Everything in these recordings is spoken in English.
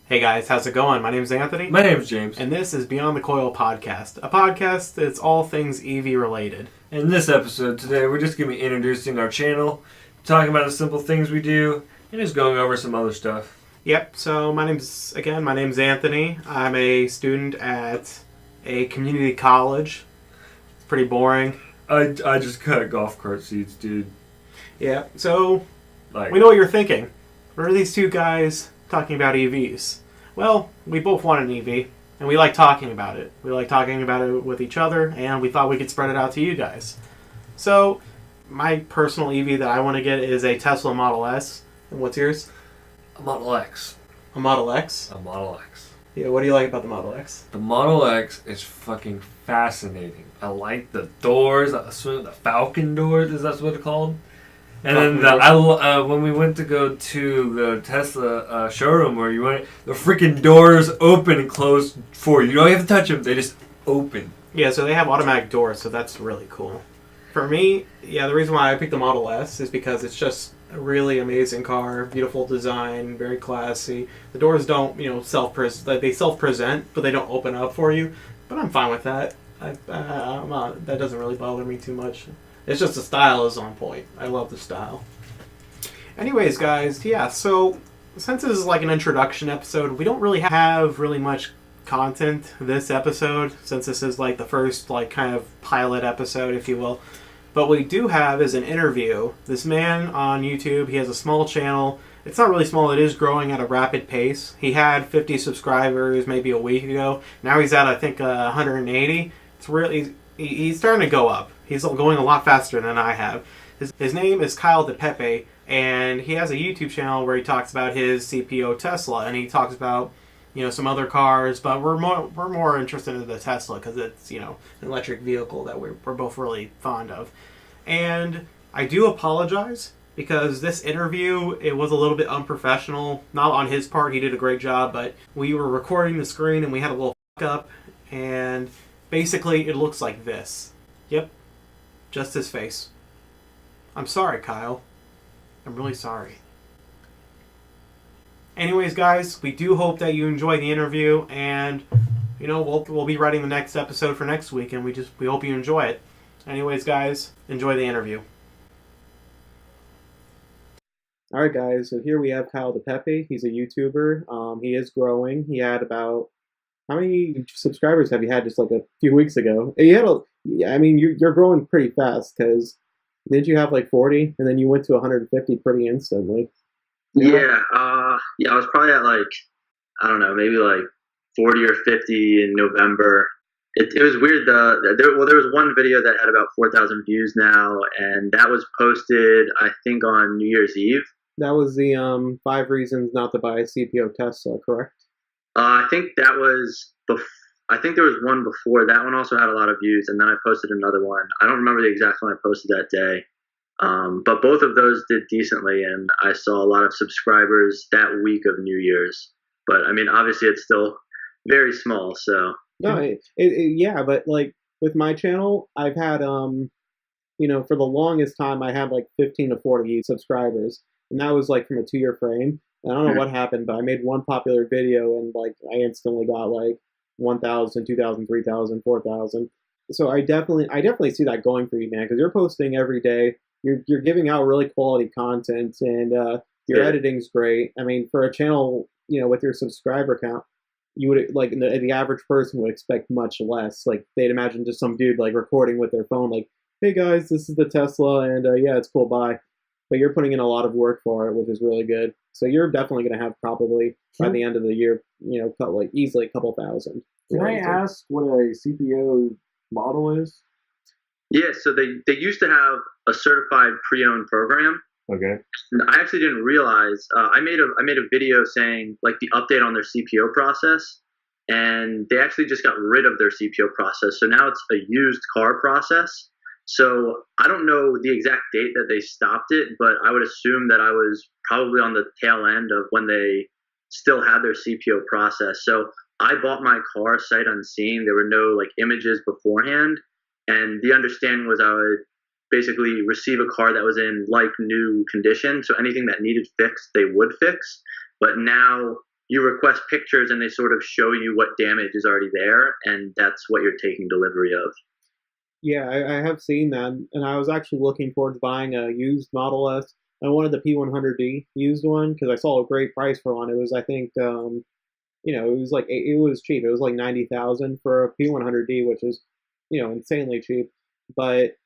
Hey guys, how's it going? My name's Anthony. My name's James. And this is Beyond the Coil podcast, a podcast that's all things EV related. In this episode today, we're just going to be introducing our channel, talking about the simple things we do, and just going over some other stuff. Yep, so my name's Anthony. I'm a student at a community college. It's pretty boring. I just cut golf cart seats, dude. Yeah, so we know what you're thinking. What are these two guys talking about EVs? Well, we both want an EV, and we like talking about it. We like talking about it with each other, and we thought we could spread it out to you guys. So, my personal EV that I want to get is a Tesla Model S. And what's yours? A Model X. A Model X? A Model X. Yeah, what do you like about the Model X? The Model X is fucking fascinating. I like the doors, the Falcon doors, is that what it's called? And then when we went to go to the Tesla showroom where you went, the freaking doors open and close for you. You don't have to touch them; they just open. Yeah, so they have automatic doors, so that's really cool. For me, the reason why I picked the Model S is because it's just a really amazing car, beautiful design, very classy. The doors don't, they self-present, but they don't open up for you. But I'm fine with that. That doesn't really bother me too much. It's just the style is on point. I love the style. Anyways, guys, so since this is like an introduction episode, we don't really have much content this episode, since this is like the first kind of pilot episode, if you will. But what we do have is an interview. This man on YouTube, he has a small channel. It's not really small, it is growing at a rapid pace. He had 50 subscribers maybe a week ago. Now he's at, I think, 180. It's really, he's starting to go up. He's going a lot faster than I have. His name is Kyle DiPeppe, and he has a YouTube channel where he talks about his CPO Tesla, and he talks about some other cars, but we're more interested in the Tesla because it's an electric vehicle that we're both really fond of. And I do apologize because this interview, it was a little bit unprofessional. Not on his part, he did a great job, but we were recording the screen and we had a little fuck up, and basically it looks like this. Yep. Just his face. I'm sorry, Kyle. I'm really sorry. Anyways, guys, we do hope that you enjoy the interview, and we'll be writing the next episode for next week, and we hope you enjoy it. Anyways, guys, enjoy the interview. All right, guys. So here we have Kyle DiPeppe. He's a YouTuber. He is growing. He had about, how many subscribers have you had just like a few weeks ago? You're growing pretty fast, because didn't you have like 40 and then you went to 150 pretty instantly? Yeah, I was probably at maybe like 40 or 50 in November. It was weird. There was one video that had about 4,000 views now, and that was posted, I think, on New Year's Eve. That was the 5 reasons not to buy a CPO Tesla, correct? I think that was I think there was one before. That one also had a lot of views, and then I posted another one. I don't remember the exact one I posted that day. But both of those did decently, and I saw a lot of subscribers that week of New Year's. But, obviously it's still very small, so. No, but like with my channel, I've had, for the longest time, I had like 15 to 40 subscribers. And that was like from a 2-year frame. And I don't know what happened, but I made one popular video and I instantly got like 1,000, 2,000, 3,000, 4,000. So I definitely see that going for you, man, because you're posting every day. You're giving out really quality content, and your editing's great. For a channel, with your subscriber count, you would the average person would expect much less. Like they'd imagine just some dude recording with their phone, like, "Hey guys, this is the Tesla, and it's cool, bye." But you're putting in a lot of work for it, which is really good. So you're definitely going to have probably by the end of the year, easily a couple thousand. Can I ask what a CPO model is? Yeah, so they used to have a certified pre-owned program. Okay. And I actually didn't realize. I made a video saying the update on their CPO process, and they actually just got rid of their CPO process. So now it's a used car process. So I don't know the exact date that they stopped it, but I would assume that I was probably on the tail end of when they still had their CPO process. So I bought my car sight unseen. There were no images beforehand, and the understanding was I would basically receive a car that was in new condition. So anything that needed fixed, they would fix. But now you request pictures and they sort of show you what damage is already there, and that's what you're taking delivery of. Yeah, I have seen that, and I was actually looking forward to buying a used Model S. I wanted the P100D used one because I saw a great price for one. It was, I think, it was like it was cheap. It was like 90,000 for a P100D, which is, insanely cheap. But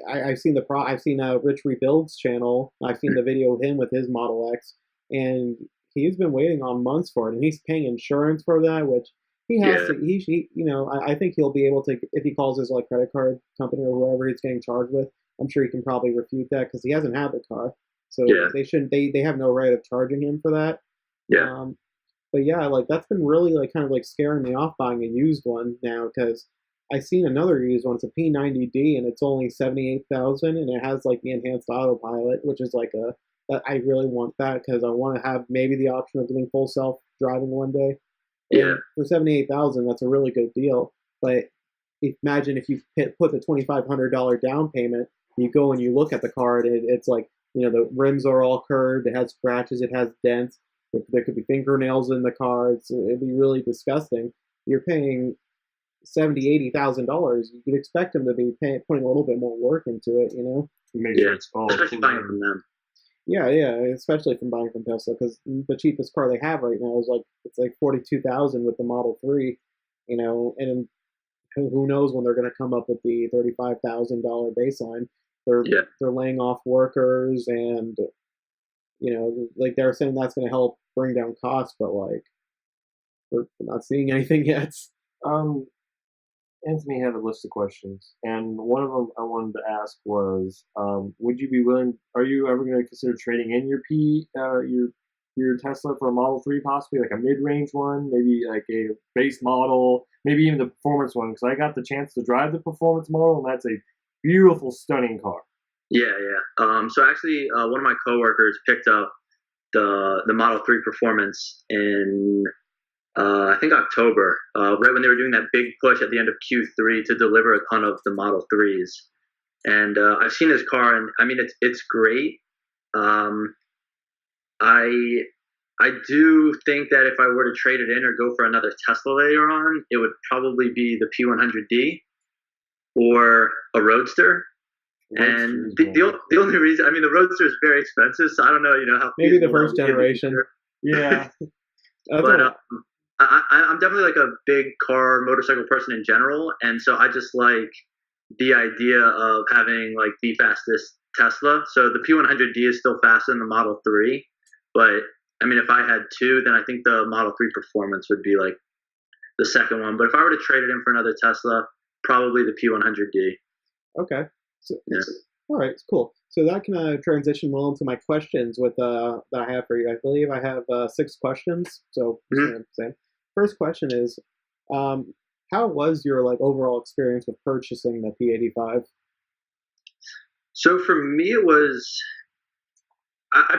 I've seen I've seen Rich Rebuilds channel. I've seen the video of him with his Model X, and he's been waiting on months for it, and he's paying insurance for that, which he has to. I think he'll be able to if he calls his like credit card company or whoever he's getting charged with. I'm sure he can probably refute that because he hasn't had the car, so they shouldn't. They have no right of charging him for that. Yeah. But yeah, like that's been really like kind of like scaring me off buying a used one now because I've seen another used one. It's a P90D and it's only 78,000 and it has like the enhanced autopilot, which is like I really want that because I want to have maybe the option of getting full self driving one day. And for 78,000, that's a really good deal. But imagine if you put the $2,500 down payment, you go and you look at the car and it's like the rims are all curved, it has scratches, it has dents. There could be fingernails in the car. It'd be really disgusting. You're paying $80,000. You could expect them to be putting a little bit more work into it, Make sure it's all especially buying from them. Yeah, especially from buying from Tesla because the cheapest car they have right now is it's like 42,000 with the Model 3, and who knows when they're going to come up with the $35,000 baseline. They're laying off workers and like they're saying that's going to help bring down costs, but like we're not seeing anything yet. Anthony had a list of questions, and one of them I wanted to ask was, would you be willing? Are you ever going to consider trading in your Tesla for a Model 3, possibly like a mid-range one, maybe like a base model, maybe even the performance one? Because I got the chance to drive the performance model, and that's a beautiful, stunning car. Yeah. So actually, one of my coworkers picked up the Model 3 Performance in I think October, right when they were doing that big push at the end of Q3 to deliver a ton of the Model 3s. And I've seen his car, and I mean it's great. I do think that if I were to trade it in or go for another Tesla later on, it would probably be the P100D or a Roadster. And the only reason, I mean, the Roadster is very expensive, so I don't know, how maybe the first generation. Yeah. But I'm definitely like a big car, motorcycle person in general, and so I just like the idea of having like the fastest Tesla. So the P100D is still faster than the Model 3, but I mean, if I had two, then I think the Model 3 Performance would be like the second one. But if I were to trade it in for another Tesla, probably the P100D. Okay. So, all right, cool. So that can transition well into my questions that I have for you. I believe I have 6 questions. So first question is, how was your like overall experience with purchasing the P85? So for me, it was I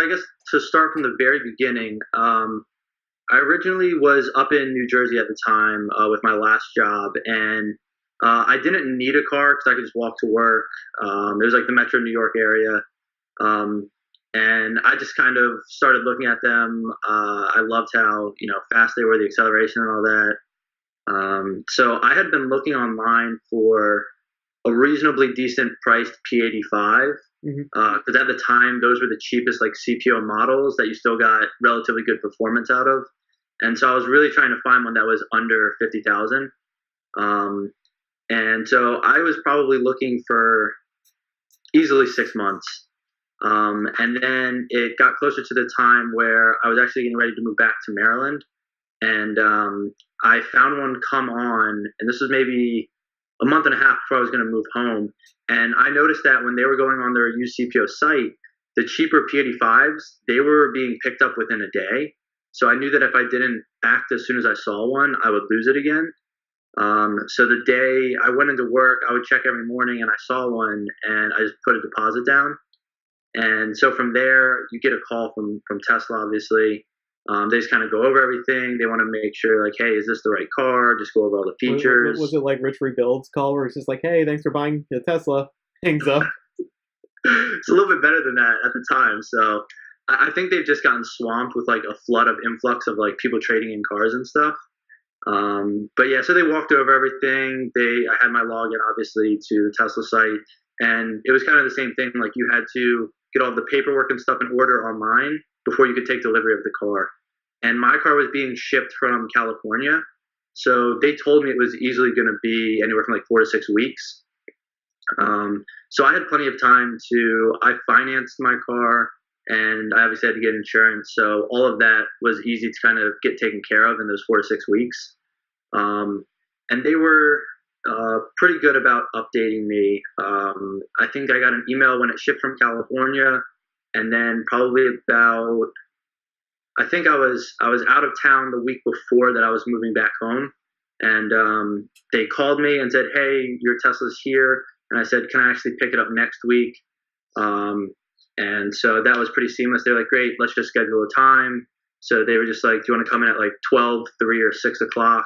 guess to start from the very beginning. I originally was up in New Jersey at the time with my last job, and I didn't need a car because I could just walk to work. It was like the Metro New York area. And I just kind of started looking at them. I loved how, fast they were, the acceleration and all that. So I had been looking online for a reasonably decent priced P85. Because at the time, those were the cheapest like CPO models that you still got relatively good performance out of. And so I was really trying to find one that was under 50,000. And so I was probably looking for easily 6 months. And then it got closer to the time where I was actually getting ready to move back to Maryland. And I found one come on, and this was maybe a month and a half before I was going to move home. And I noticed that when they were going on their used CPO site, the cheaper P85s, they were being picked up within a day. So I knew that if I didn't act as soon as I saw one, I would lose it again. So the day I went into work, I would check every morning and I saw one and I just put a deposit down. And so from there, you get a call from Tesla, obviously. They just kind of go over everything. They want to make sure, like, hey, is this the right car? Just go over all the features. Was it like Rich Rebuilds call where it's just like, hey, thanks for buying a Tesla. Hangs up. It's a little bit better than that at the time. So I think they've just gotten swamped with like a flood of influx of like people trading in cars and stuff. But yeah, so they walked over everything. I had my login obviously to the Tesla site, and it was kind of the same thing. Like you had to get all the paperwork and stuff in order online before you could take delivery of the car. And my car was being shipped from California, so they told me it was easily going to be anywhere from like 4 to 6 weeks. So I had plenty of time I financed my car, and I obviously had to get insurance. So all of that was easy to kind of get taken care of in those 4 to 6 weeks. And they were pretty good about updating me. I think I got an email when it shipped from California, and then probably about, I think I was out of town the week before that I was moving back home, and they called me and said, "Hey, your Tesla's here." And I said, "Can I actually pick it up next week?" And so that was pretty seamless. They were like, "Great, let's just schedule a time." So they were just like, "Do you want to come in at like 12, 3, or 6 o'clock?"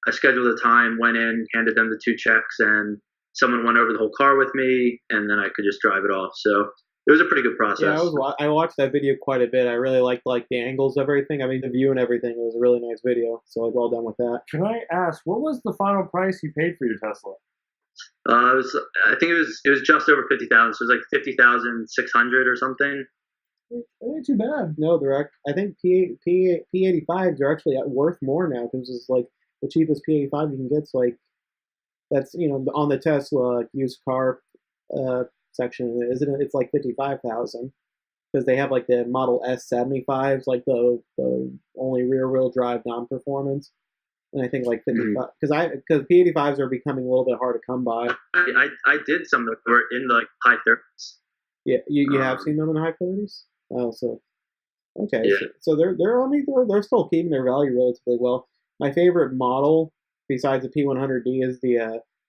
I scheduled a time, went in, handed them the 2 checks, and someone went over the whole car with me, and then I could just drive it off. So it was a pretty good process. Yeah, I watched that video quite a bit. I really liked like the angles of everything. I mean, the view and everything. It was a really nice video. So like, well done with that. Can I ask, what was the final price you paid for your Tesla? I think it was just over 50,000. So it was like 50,600 or something. It ain't too bad. No, I think P85s are actually worth more now because it's like the cheapest P85 you can get. So like that's on the Tesla used car section, isn't it? It's like 55,000 because they have like the Model S75s, like the only rear wheel drive non-performance. And I think like 55 because P85s are becoming a little bit hard to come by. I did some that were in the like high 30s. Yeah, you have seen them in the high 30s. Oh, so okay, yeah. so they're still keeping their value relatively well. My favorite model besides the P100D is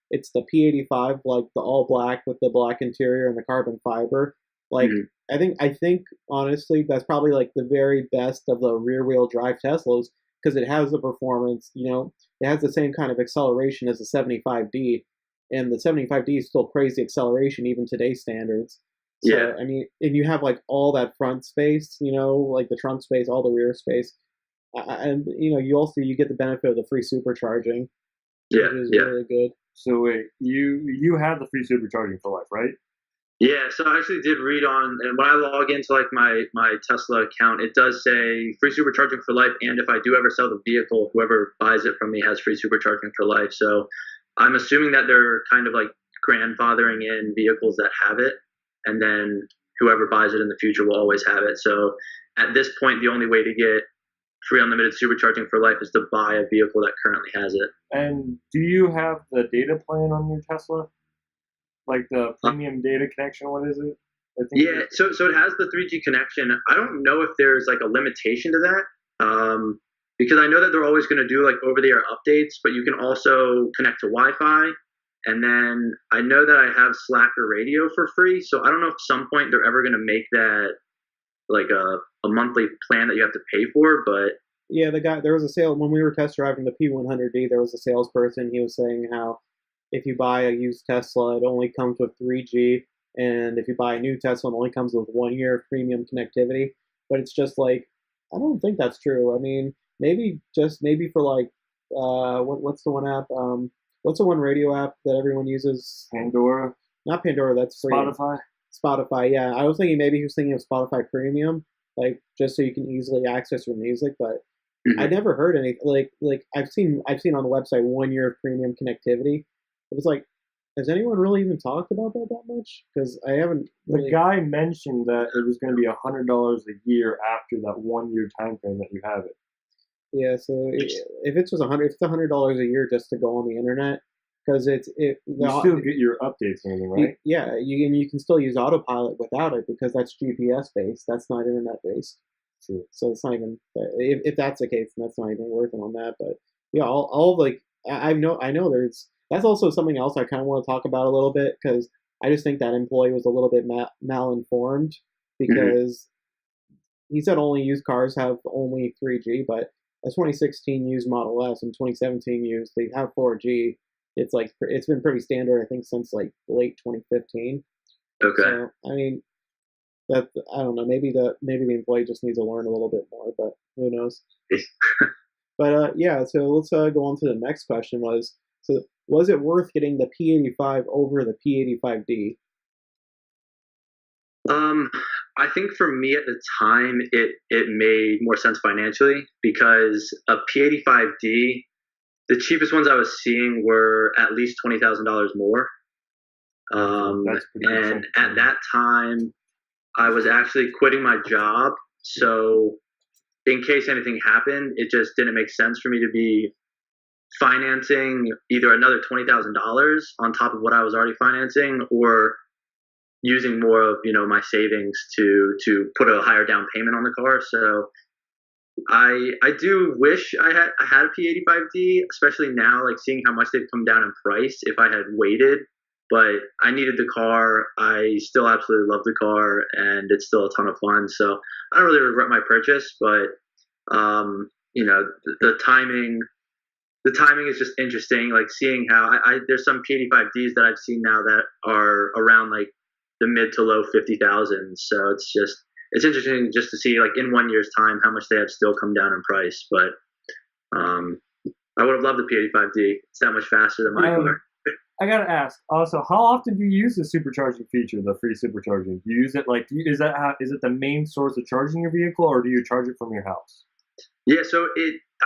it's the P85, like the all black with the black interior and the carbon fiber. Like I think honestly that's probably like the very best of the rear wheel drive Teslas because it has the performance. It has the same kind of acceleration as the 75D, and the 75D is still crazy acceleration even today's standards. So, yeah. I mean, and you have like all that front space, like the trunk space, all the rear space, and you get the benefit of the free supercharging, which is really good. So wait, you have the free supercharging for life, right? Yeah, so I actually did read on, and when I log into like my Tesla account, it does say free supercharging for life, and if I do ever sell the vehicle, whoever buys it from me has free supercharging for life. So I'm assuming that they're kind of like grandfathering in vehicles that have it, and then whoever buys it in the future will always have it. So at this point, the only way to get free unlimited supercharging for life is to buy a vehicle that currently has it. And do you have the data plan on your Tesla? Like the premium data connection? What is it? Yeah, so it has the 3G connection. I don't know if there's like a limitation to that, because I know that they're always going to do like over-the-air updates, but you can also connect to Wi-Fi. And then I know that I have Slacker radio for free, so I don't know if at some point they're ever going to make that like a monthly plan that you have to pay for. But yeah, there was a sale when we were test driving the P100D. There was a salesperson. He was saying how if you buy a used Tesla, it only comes with 3G, and if you buy a new Tesla, it only comes with 1 year of premium connectivity. But it's just like I don't think that's true. I mean, maybe for like what's the one app? What's the one radio app that everyone uses? Pandora. Not Pandora. That's free. Spotify. Spotify. Yeah, I was thinking maybe he was thinking of Spotify Premium, like just so you can easily access your music. But I never heard any like I've seen on the website 1 year of premium connectivity. It was like, has anyone really even talked about that much? Because I haven't. The guy mentioned that it was going to be $100 a year after that 1 year time frame that you have it. Yeah, so if it's $100 a year just to go on the internet, because you still get your updates and everything, right? Yeah, you can still use autopilot without it because that's GPS based. That's not internet based. True. So it's not even if that's the case, then that's not even working on that. But yeah, all like I know that's also something else I kind of want to talk about a little bit because I just think that employee was a little bit malinformed because he said only used cars have only 3G, but a 2016 used Model S and 2017 used, they have 4G. It's like it's been pretty standard, I think, since like late 2015. Okay. So I mean, that I don't know. Maybe the employee just needs to learn a little bit more, but who knows? But yeah, so let's go on to the next question. Was it worth getting the P85 over the P85D? I think for me at the time, it made more sense financially because a P85D, the cheapest ones I was seeing were at least $20,000 more. And at that time, I was actually quitting my job. So in case anything happened, it just didn't make sense for me to be financing either another $20,000 on top of what I was already financing, or using more of my savings to put a higher down payment on the car. So I do wish I had a P85D, especially now, like seeing how much they've come down in price if I had waited. But I needed the car. I still absolutely love the car, and it's still a ton of fun. So I don't really regret my purchase, but the timing. The timing is just interesting. Like seeing how there's some P85Ds that I've seen now that are around like the mid to low 50,000. So it's interesting just to see like in 1 year's time how much they have still come down in price. But I would have loved the P85D. It's that much faster than my car. I gotta ask also, how often do you use the supercharging feature, the free supercharging? Do you use it is it the main source of charging your vehicle, or do you charge it from your house? Yeah, so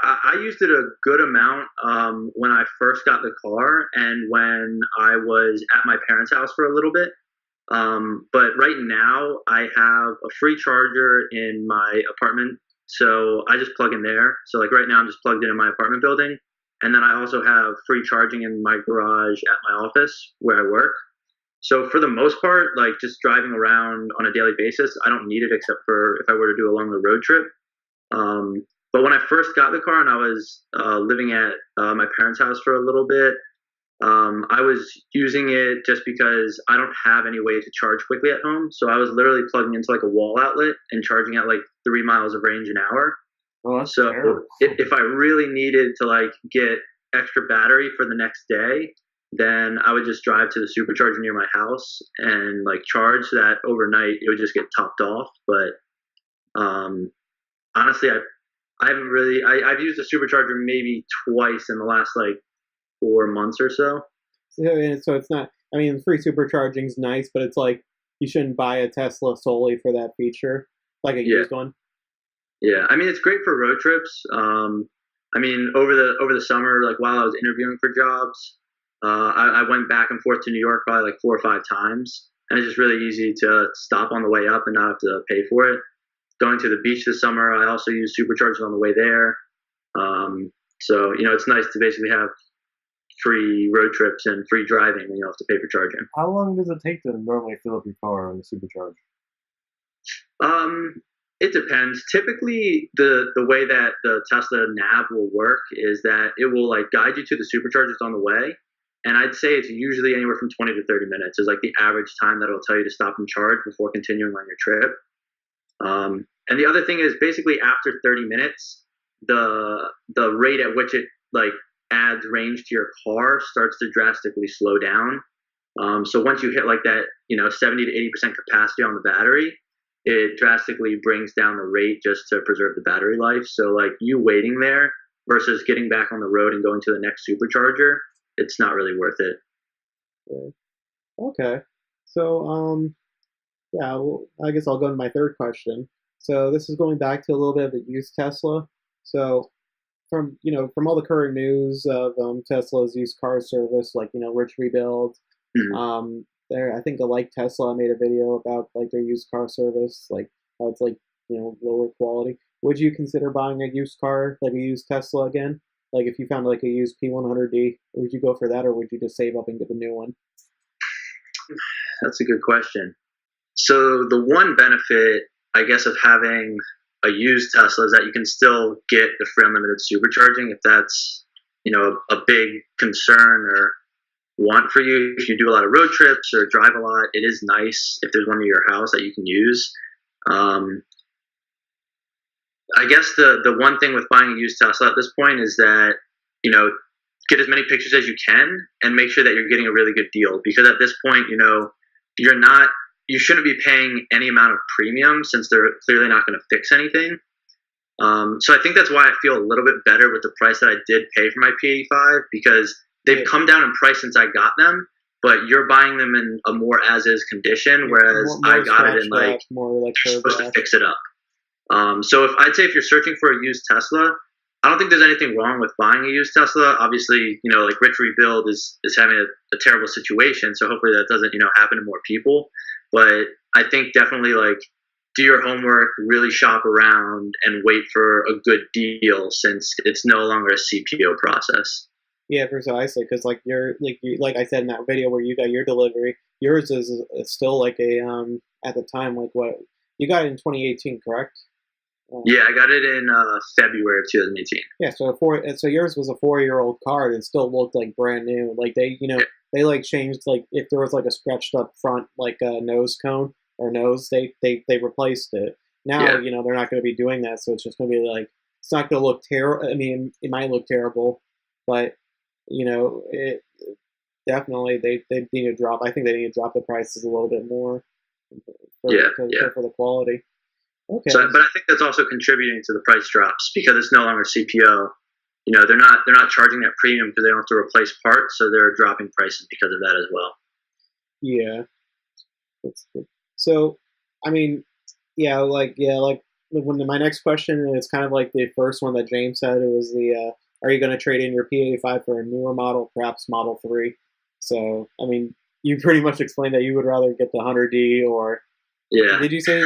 I used it a good amount when I first got the car and when I was at my parents' house for a little bit. But right now I have a free charger in my apartment, so I just plug in there. So like right now I'm just plugged in my apartment building. And then I also have free charging in my garage at my office where I work. So for the most part, like just driving around on a daily basis, I don't need it except for if I were to do a longer road trip. But when I first got the car and I was living at my parents' house for a little bit, I was using it just because I don't have any way to charge quickly at home. So I was literally plugging into like a wall outlet and charging at like 3 miles of range an hour. Oh, so if I really needed to like get extra battery for the next day, then I would just drive to the supercharger near my house and like charge that overnight. It would just get topped off. But honestly, I haven't really. I've used the supercharger maybe twice in the last like 4 months or so. So it's not. I mean, free supercharging is nice, but it's like you shouldn't buy a Tesla solely for that feature, like a used one. Yeah, I mean it's great for road trips. I mean over the summer, like while I was interviewing for jobs, I went back and forth to New York probably like 4 or 5 times, and it's just really easy to stop on the way up and not have to pay for it. Going to the beach this summer, I also use superchargers on the way there. So it's nice to basically have free road trips and free driving when you don't have to pay for charging. How long does it take to normally fill up your car on the supercharger? It depends. Typically, the way that the Tesla nav will work is that it will like guide you to the superchargers on the way, and I'd say it's usually anywhere from 20 to 30 minutes is like the average time that it'll tell you to stop and charge before continuing on your trip. And the other thing is basically after 30 minutes, the rate at which it like adds range to your car starts to drastically slow down. So once you hit like that, 70 to 80% capacity on the battery, it drastically brings down the rate just to preserve the battery life. So like you waiting there versus getting back on the road and going to the next supercharger, it's not really worth it. Okay. So, yeah, well, I guess I'll go to my third question. So this is going back to a little bit of the used Tesla. So from all the current news of Tesla's used car service, like, Rich Rebuild, I think Like Tesla made a video about like their used car service, like how it's like, lower quality. Would you consider buying a used car, like a used Tesla again? Like if you found like a used P100D, would you go for that, or would you just save up and get the new one? That's a good question. So the one benefit, I guess, of having a used Tesla is that you can still get the free unlimited supercharging if that's, a big concern or want for you. If you do a lot of road trips or drive a lot, it is nice if there's one near your house that you can use. I guess the one thing with buying a used Tesla at this point is that, get as many pictures as you can and make sure that you're getting a really good deal, because at this point, you're not you shouldn't be paying any amount of premium since they're clearly not going to fix anything. So I think that's why I feel a little bit better with the price that I did pay for my P85, because they've come down in price since I got them, but you're buying them in a more as-is condition, whereas more I got it in like more like you're supposed to fix it up. So I'd say if you're searching for a used Tesla, I don't think there's anything wrong with buying a used Tesla. Obviously, like Rich Rebuild is having a terrible situation, so hopefully that doesn't happen to more people. But I think definitely like do your homework, really shop around, and wait for a good deal since it's no longer a CPO process. Yeah, precisely. Because like like I said in that video where you got your delivery, yours is still like a at the time like what you got it in 2018, correct? Yeah, I got it in February of 2018. Yeah, so yours was a 4-year-old car and it still looked like brand new. Like they they like changed like if there was like a scratched up front like a nose cone or nose, they replaced it. Now they're not going to be doing that, so it's just going to be like it's not going to look terrible. I mean, it might look terrible, but it definitely they need to drop. I think they need to drop the prices a little bit more. For the quality. Okay. So, but I think that's also contributing to the price drops because it's no longer CPO. They're not charging that premium because they don't have to replace parts, so they're dropping prices because of that as well. Yeah, that's good. So, I mean, when my next question is kind of like the first one that James said. It was are you going to trade in your P85 for a newer model, perhaps Model 3? So, I mean, you pretty much explained that you would rather get the 100D or. Yeah. Did you say?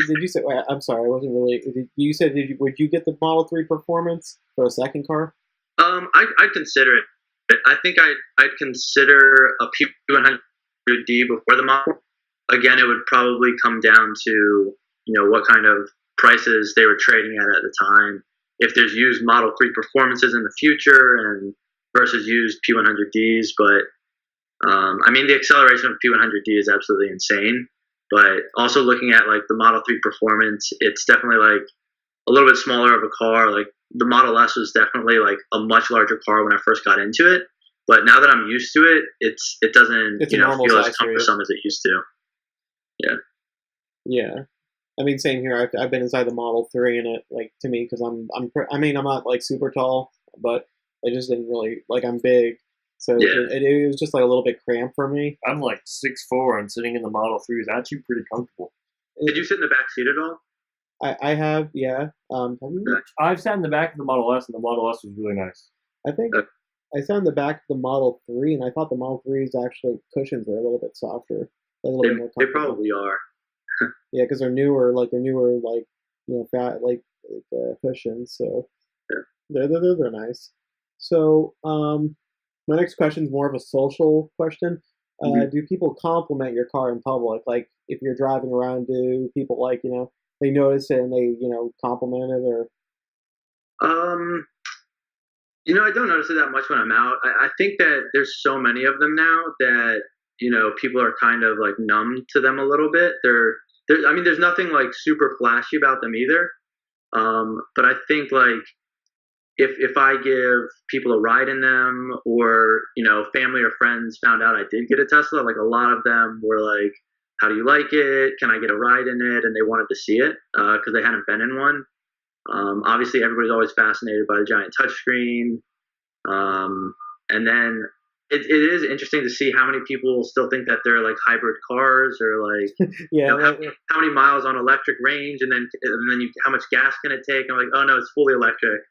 I'm sorry, I wasn't really. You said would you get the Model 3 Performance for a second car? I'd consider it. I think I'd consider a P100D before the model. Again, it would probably come down to what kind of prices they were trading at the time. If there's used Model 3 Performances in the future and versus used P100Ds, but I mean the acceleration of P100D is absolutely insane. But also looking at like the Model 3 Performance, it's definitely like a little bit smaller of a car. Like the Model S was definitely like a much larger car when I first got into it. But now that I'm used to it, it doesn't feel as cumbersome as it used to. Yeah. Yeah. I mean, same here. I've been inside the Model 3 and it like to me because I'm not like super tall, but I just didn't really like I'm big. So it was just like a little bit cramped for me. I'm like 6'4" and sitting in the Model 3 is actually pretty comfortable. Did you sit in the back seat at all? I have, yeah. Have you? I've sat in the back of the Model S, and the Model S was really nice. I think I sat in the back of the Model 3, and I thought the Model 3's actually cushions were a little bit softer. A little bit more comfortable. They probably are. Yeah, because they're newer, fat, cushions. So they're nice. So my next question is more of a social question. Do people compliment your car in public? Like if you're driving around, do people they notice it and they compliment it or? I don't notice it that much when I'm out. I think that there's so many of them now that people are kind of like numb to them a little bit. There's nothing like super flashy about them either. But I think like if I give people a ride in them or, family or friends found out I did get a Tesla, like a lot of them were like, how do you like it? Can I get a ride in it? And they wanted to see it because they hadn't been in one. Obviously, everybody's always fascinated by the giant touchscreen. And then it is interesting to see how many people still think that they're like hybrid cars or like how many miles on electric range and then how much gas can it take? I'm like, oh no, it's fully electric.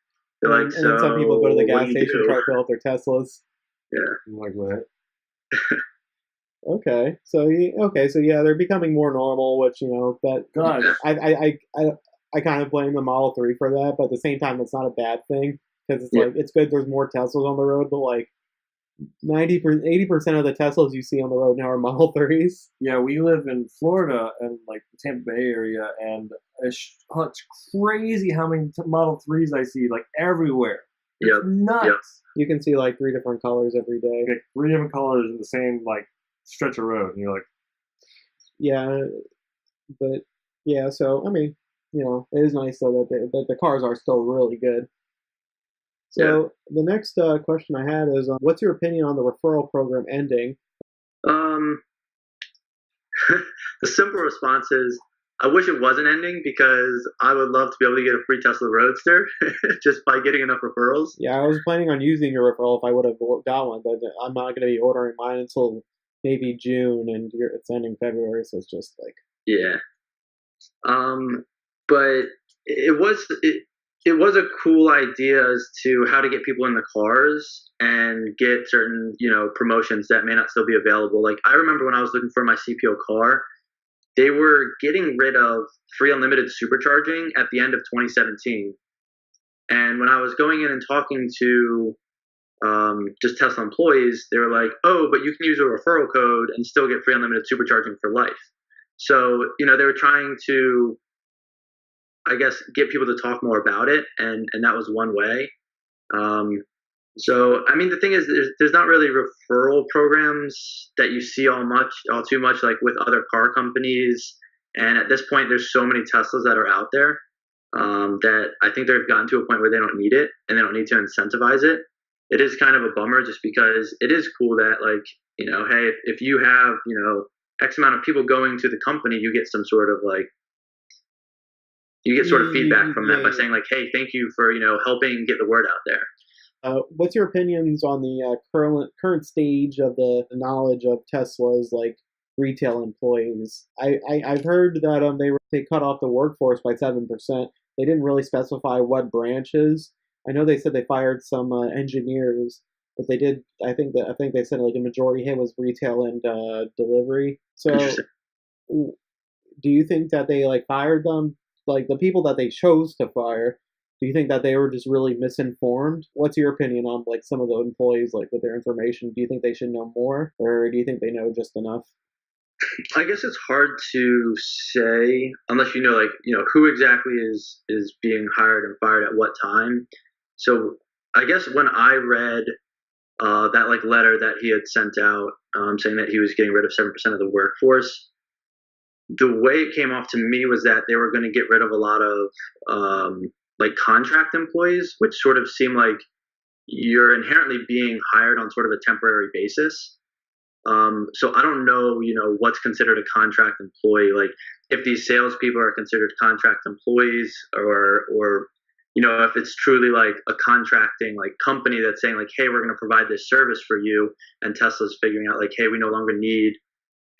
And then some people go to the gas station and try to fill up their Teslas. Yeah. I'm like, what? Okay, so they're becoming more normal, which God, I kind of blame the Model 3 for that, but at the same time, it's not a bad thing because it's like it's good. There's more Teslas on the road, but like 80% of the Teslas you see on the road now are Model 3s. Yeah, we live in Florida and like the Tampa Bay area, and it's crazy how many Model 3s I see like everywhere. It's nuts. Yep. You can see like 3 different colors every day. Like 3 different colors in the same like stretch of road, and you're like, yeah, but yeah. So I mean, it is nice though that the cars are still really good. So the next question I had is, what's your opinion on the referral program ending? The simple response is, I wish it wasn't ending because I would love to be able to get a free Tesla Roadster just by getting enough referrals. Yeah, I was planning on using your referral if I would have got one, but I'm not going to be ordering mine until maybe June, and it's ending February, so it's just like Yeah. But it was a cool idea as to how to get people in the cars and get certain promotions that may not still be available. Like I remember when I was looking for my CPO car, they were getting rid of free unlimited supercharging at the end of 2017. And when I was going in and talking to just Tesla employees, they were like, "Oh, but you can use a referral code and still get free unlimited supercharging for life." So they were trying to, I guess, get people to talk more about it, and that was one way. So I mean, the thing is, there's not really referral programs that you see all too much like with other car companies. And at this point, there's so many Teslas that are out there that I think they've gotten to a point where they don't need it and they don't need to incentivize it. It is kind of a bummer just because it is cool that hey, if you have X amount of people going to the company, you get some sort of feedback from that by saying like, hey, thank you for helping get the word out there. What's your opinions on the current stage of the knowledge of Tesla's like retail employees? I've heard that they cut off the workforce by 7%. They didn't really specify what branches. I know they said they fired some engineers, but they did. I think they said like a majority hit was retail and delivery. So, do you think that they like fired them? Like the people that they chose to fire, do you think that they were just really misinformed? What's your opinion on like some of the employees, like with their information? Do you think they should know more, or do you think they know just enough? I guess it's hard to say unless who exactly is being hired and fired at what time. So I guess when I read that like letter that he had sent out saying that he was getting rid of 7% of the workforce, the way it came off to me was that they were going to get rid of a lot of like contract employees, which sort of seem like you're inherently being hired on sort of a temporary basis. So I don't know, what's considered a contract employee. Like if these salespeople are considered contract employees, or if it's truly like a contracting like company that's saying like, hey, we're going to provide this service for you, and Tesla's figuring out like, hey, we no longer need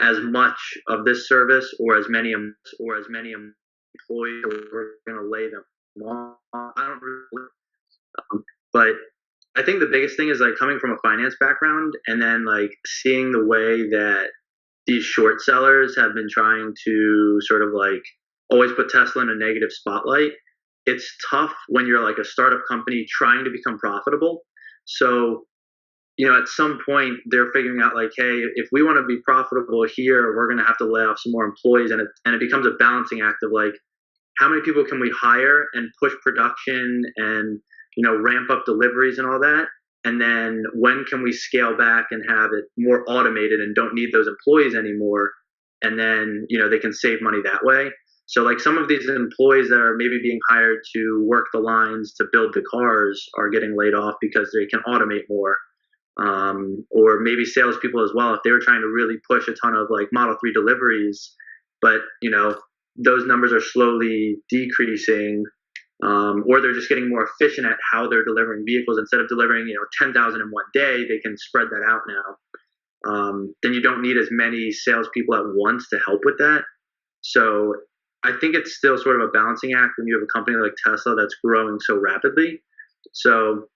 as much of this service or as many employees, or we're going to lay them off. I don't really, but I think the biggest thing is like coming from a finance background and then like seeing the way that these short sellers have been trying to sort of like always put Tesla in a negative spotlight. It's tough when you're like a startup company trying to become profitable. So, at some point they're figuring out like, hey, if we want to be profitable here, we're going to have to lay off some more employees. And it becomes a balancing act of like, how many people can we hire and push production and, ramp up deliveries and all that? And then when can we scale back and have it more automated and don't need those employees anymore? And then, they can save money that way. So like some of these employees that are maybe being hired to work the lines to build the cars are getting laid off because they can automate more. Or maybe salespeople as well, if they were trying to really push a ton of like Model 3 deliveries, but those numbers are slowly decreasing, or they're just getting more efficient at how they're delivering vehicles. Instead of delivering 10,000 in one day, they can spread that out now. Then you don't need as many salespeople at once to help with that. So I think it's still sort of a balancing act when you have a company like Tesla that's growing so rapidly. So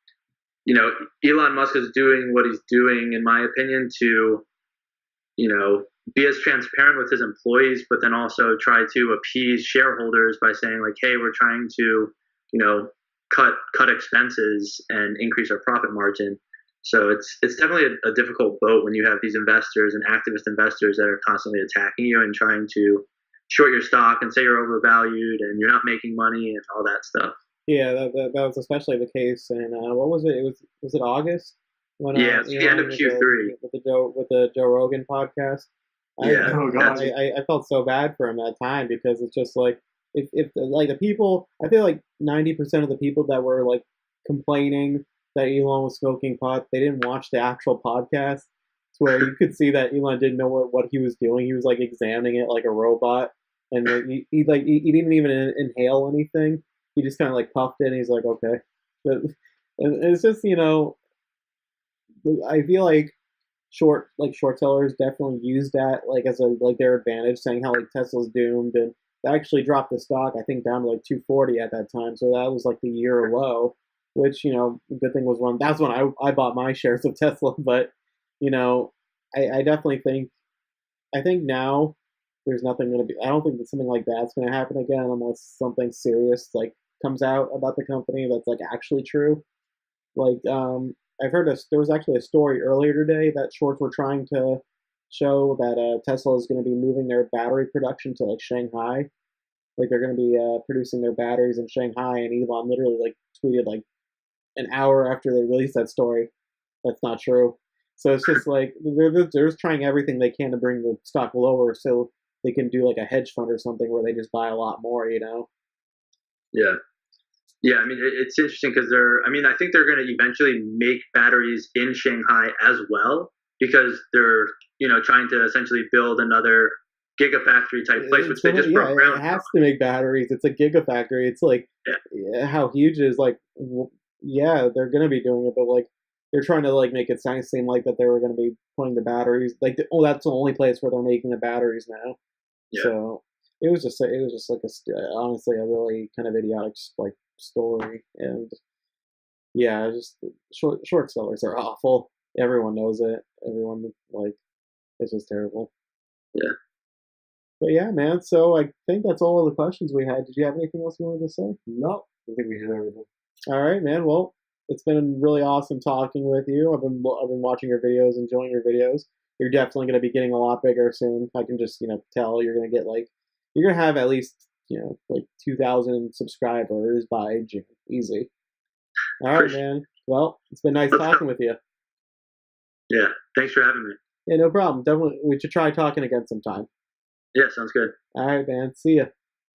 Elon Musk is doing what he's doing, in my opinion, to, be as transparent with his employees, but then also try to appease shareholders by saying like, hey, we're trying to, cut expenses and increase our profit margin. So it's definitely a difficult boat when you have these investors and activist investors that are constantly attacking you and trying to short your stock and say you're overvalued and you're not making money and all that stuff. Yeah, that was especially the case. And what was it? Was it August? When, it's the end of Q3 with the Joe Rogan podcast. Yeah, I felt so bad for him that time because it's just like if like the people, I feel like 90% of the people that were like complaining that Elon was smoking pot, they didn't watch the actual podcast. It's where you could see that Elon didn't know what he was doing. He was like examining it like a robot, and like he didn't even inhale anything. He just kind of like puffed it, and he's like, okay. But, and it's just, you know, I feel like short sellers definitely use that like as a like their advantage, saying how like Tesla's doomed, and they actually dropped the stock I think down to like 240 at that time. So that was like the year low, which, you know, the good thing was that's when I bought my shares of Tesla. But, you know, I definitely think now there's nothing going to be. I don't think that something like that's going to happen again unless something serious like comes out about the company that's like actually true. Like I've heard there was actually a story earlier today that shorts were trying to show that Tesla is going to be moving their battery production to like Shanghai. Like they're going to be producing their batteries in Shanghai, and Elon literally like tweeted like an hour after they released that story that's not true. So it's just like they're just trying everything they can to bring the stock lower so they can do like a hedge fund or something where they just buy a lot more, you know? Yeah. Yeah, I mean, it's interesting because I think they're going to eventually make batteries in Shanghai as well, because they're, you know, trying to essentially build another gigafactory type place, which they just broke ground. It has to make batteries. It's a gigafactory. It's like, how huge it is. Like, yeah, they're going to be doing it, but like, they're trying to like make it seem like that they were going to be putting the batteries, like, that's the only place where they're making the batteries now. Yeah. So it was just like honestly a really kind of idiotic like story. And yeah, just short sellers are awful. Everyone knows it. Everyone, like, it's just terrible. Yeah. But yeah, man. So I think that's all of the questions we had. Did you have anything else you wanted to say? No, I think we hit everything. All right, man. Well, it's been really awesome talking with you. I've been watching your videos, enjoying your videos. You're definitely going to be getting a lot bigger soon. I can just, you know, tell you're going to get like, you're going to have at least, you know, like 2,000 subscribers by June. Easy. All right, man. Well, it's been nice talking with you. Yeah. Thanks for having me. Yeah, no problem. Definitely, we should try talking again sometime. Yeah, sounds good. All right, man. See ya.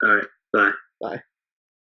All right. Bye. Bye.